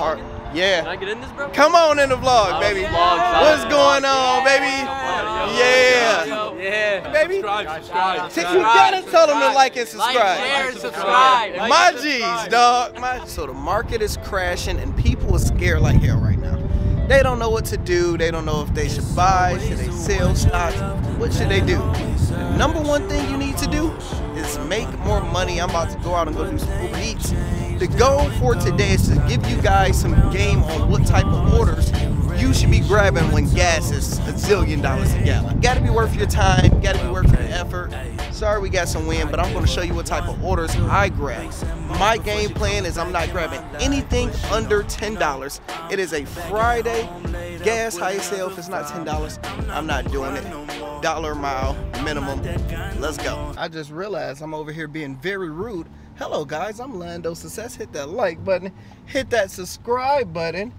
park. Yeah. Can I get in this, bro? Come on in the vlog, baby. What's going on, baby? Yeah. Yeah. Baby. Subscribe. You gotta tell them to like and subscribe. Like, share, and subscribe. My G's, dog. So the market is crashing and people are scared like hell right now. They don't know what to do. They don't know if they should buy, should they sell stocks, what should they do? The number one thing you need to do is make more money. I'm about to go out and go do some Uber Eats. The goal for today is to give you guys some game on what type of orders you should be grabbing when gas is $1 zillion a gallon. Gotta be worth your time, gotta be worth your effort. Sorry we got some wind, but I'm gonna show you what type of orders I grab. My game plan is I'm not grabbing anything under $10. It is a Friday. Gas high sale, if it's not $10, I'm not doing it. $1 a mile minimum. Let's go. I just realized I'm over here being very rude. Hello guys, I'm Lando Success. Hit that like button, hit that subscribe button.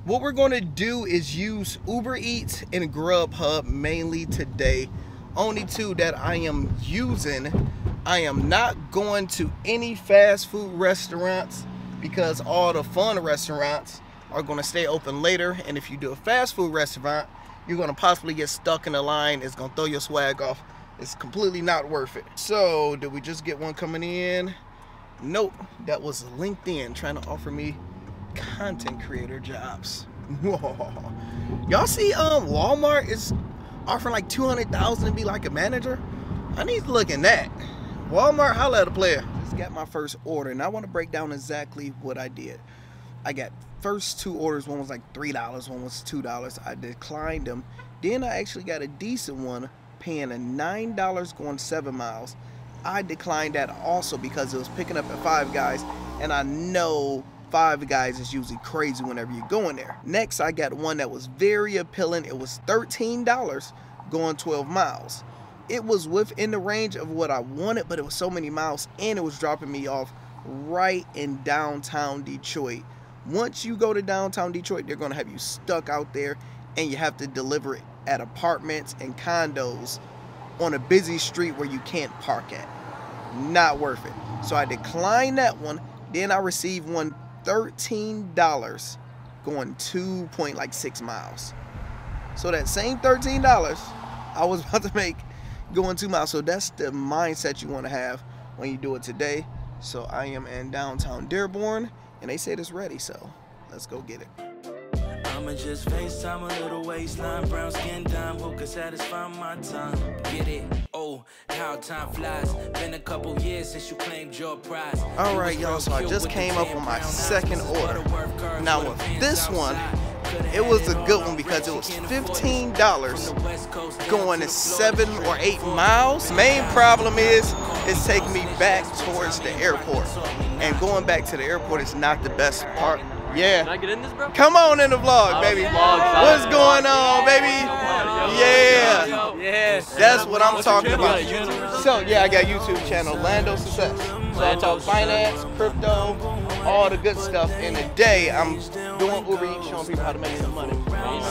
What we're gonna do is use Uber Eats and Grubhub mainly today. Only two that I am using. I am not going to any fast food restaurants because all the fun restaurants are gonna stay open later, and if you do a fast food restaurant, you're gonna possibly get stuck in a line. It's gonna throw your swag off. It's completely not worth it. So did we just get one coming in? Nope, that was LinkedIn trying to offer me content creator jobs. Y'all see Walmart is offering like $200,000 to be like a manager? I need to look in that. Walmart, holla at a player. Just got my first order and I want to break down exactly what I did. I got first two orders, one was like $3, one was $2. I declined them. Then I actually got a decent one paying a $9 going 7 miles. I declined that also because it was picking up at Five Guys, and I know Five Guys is usually crazy whenever you go in there. Next, I got one that was very appealing. It was $13 going 12 miles. It was within the range of what I wanted, but it was so many miles, and it was dropping me off right in downtown Detroit. Once you go to downtown Detroit, they're gonna have you stuck out there, and you have to deliver it at apartments and condos on a busy street where you can't park at. Not worth it. So I declined that one. Then I received one $13 going 2.6 miles. So that same $13 I was about to make going 2 miles. So that's the mindset you want to have when you do it today. So I am in downtown Dearborn and they said it's ready, so let's go get it. I'ma just FaceTime a little waistline, brown skin dime, who can satisfy my time? Get it? Oh, how time flies. Been a couple years since you claimed your prize. Alright y'all, so I just came up on my second order. Now with this one, it was a good one because it was $15 going to 7 or 8 miles. Main problem is it's taking me back towards the airport. And going back to the airport is not the best part. Yeah. Can I get in this, bro? Come on in the vlog, baby. What's going on, baby? Yeah. Yeah. That's what I'm talking about. So, yeah, I got a YouTube channel, Lando Success. So I talk finance, crypto, all the good stuff. And today, I'm doing Uber Eats, showing people how to make some money.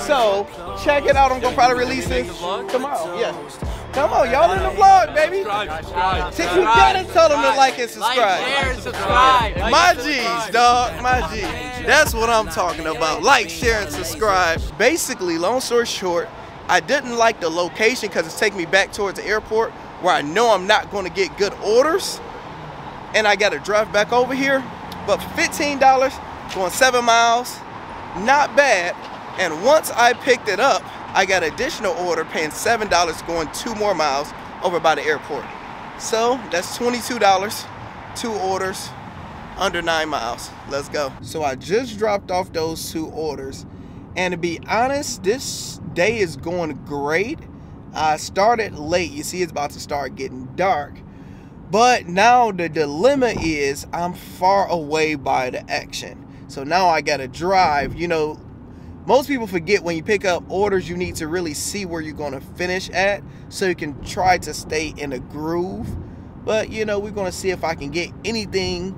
So, check it out. I'm going to probably release it tomorrow. Yeah. Come on, y'all in the vlog, baby. You gotta tell them to like and subscribe. Like, share, and subscribe. My G's, dog. My G's. That's what I'm talking about. Like, share, and subscribe. Basically, long story short, I didn't like the location because it's taking me back towards the airport where I know I'm not going to get good orders. And I got to drive back over here. But for $15, going 7 miles, not bad. And once I picked it up, I got an additional order paying $7 going 2 more miles over by the airport. So that's $22, 2 orders, under 9 miles. Let's go. So I just dropped off those 2 orders. And to be honest, this day is going great. I started late. You see, it's about to start getting dark. But now the dilemma is I'm far away by the action. So now I got to drive, you know. Most people forget when you pick up orders, you need to really see where you're going to finish at so you can try to stay in a groove. But, you know, we're going to see if I can get anything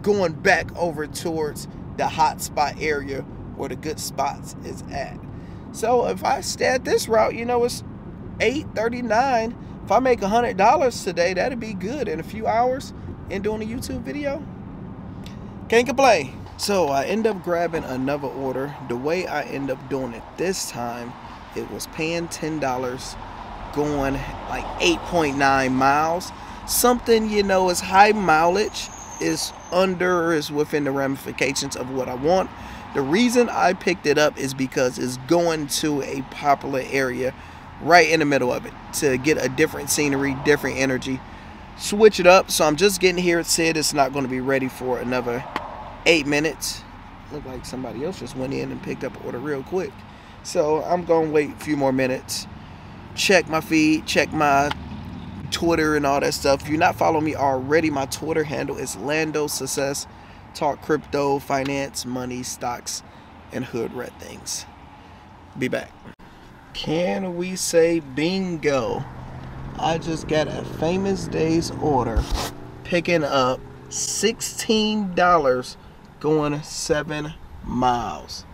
going back over towards the hot spot area where the good spots is at. So if I stay at this route, you know, it's $8.39. If I make $100 today, that'd be good in a few hours and doing a YouTube video. Can't complain. So I end up grabbing another order. The way I end up doing it this time, it was paying $10, going like 8.9 miles. Something, you know, is high mileage, is within the ramifications of what I want. The reason I picked it up is because it's going to a popular area right in the middle of it to get a different scenery, different energy, switch it up. So I'm just getting here. It said it's not going to be ready for another 8 minutes. Look like somebody else just went in and picked up an order real quick. So I'm going to wait a few more minutes, check my feed, check my Twitter and all that stuff. If you're not following me already, my Twitter handle is Lando Success. Talk crypto, finance, money, stocks, and hood red things. Be back. Can we say bingo? I just got a Famous Days order picking up $16 going 7 miles.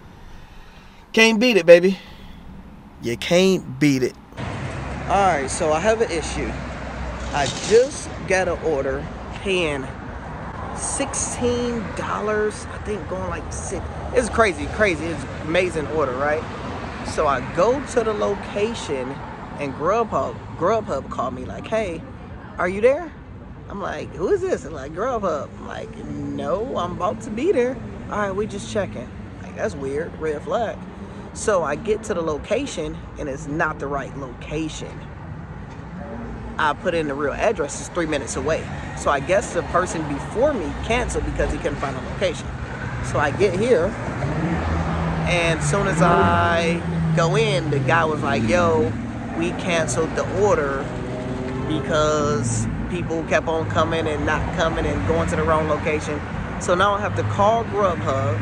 Can't beat it, baby. You can't beat it. Alright, so I have an issue. I just got an order paying $16, I think, going like $6. It's crazy. It's an amazing order, right? So I go to the location and Grubhub called me like, hey, are you there? I'm like, who is this? I'm like, Grubhub. I'm like, no, I'm about to be there. All right, we just checking. Like, that's weird, red flag. So I get to the location and it's not the right location. I put in the real address, it's 3 minutes away. So I guess the person before me canceled because he couldn't find a location. So I get here, and as soon as I go in, the guy was like, yo, we canceled the order because people kept on coming and not coming and going to the wrong location. So now I have to call Grubhub,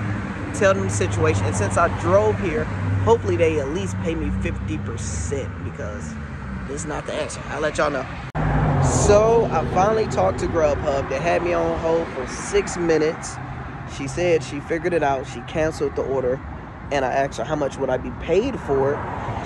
tell them the situation, and since I drove here, hopefully they at least pay me 50% because this is not the answer. I'll let y'all know. So I finally talked to Grubhub. They had me on hold for 6 minutes. She said she figured it out. She canceled the order. And I asked her how much would I be paid for it.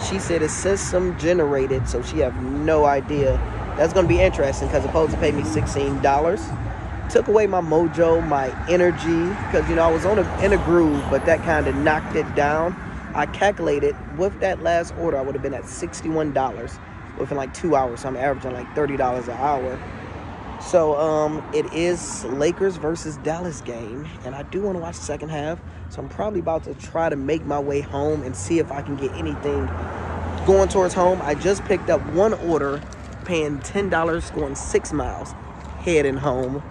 She said it's system generated, so she have no idea. That's going to be interesting because it's supposed to pay me $16. Took away my mojo, my energy, because, you know, I was in a groove, but that kind of knocked it down. I calculated with that last order, I would have been at $61 within like 2 hours. So I'm averaging like $30 an hour. So it is Lakers versus Dallas game, and I do want to watch the second half. So I'm probably about to try to make my way home and see if I can get anything going towards home. I just picked up one order, paying $10, going 6 miles, heading home.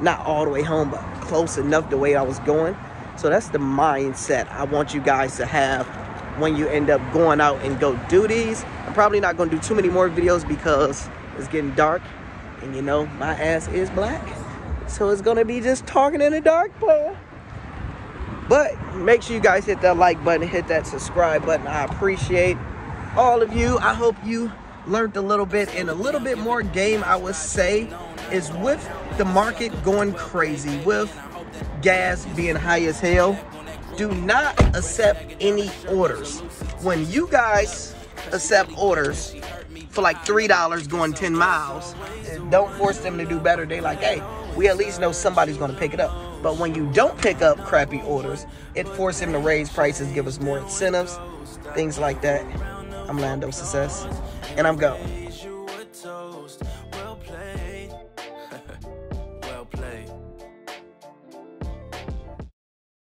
Not all the way home, but close enough the way I was going. So that's the mindset I want you guys to have when you end up going out and go do these. I'm probably not going to do too many more videos because it's getting dark. And you know, my ass is black. So it's going to be just talking in the dark, player. But make sure you guys hit that like button, hit that subscribe button. I appreciate all of you. I hope you learned a little bit. And a little bit more game, I would say, is with the market going crazy, with gas being high as hell, do not accept any orders. When you guys accept orders for like $3 going 10 miles, don't force them to do better. They like, hey, we at least know somebody's going to pick it up. But when you don't pick up crappy orders, it forces them to raise prices, give us more incentives, things like that. I'm Lando Success, and I'm going.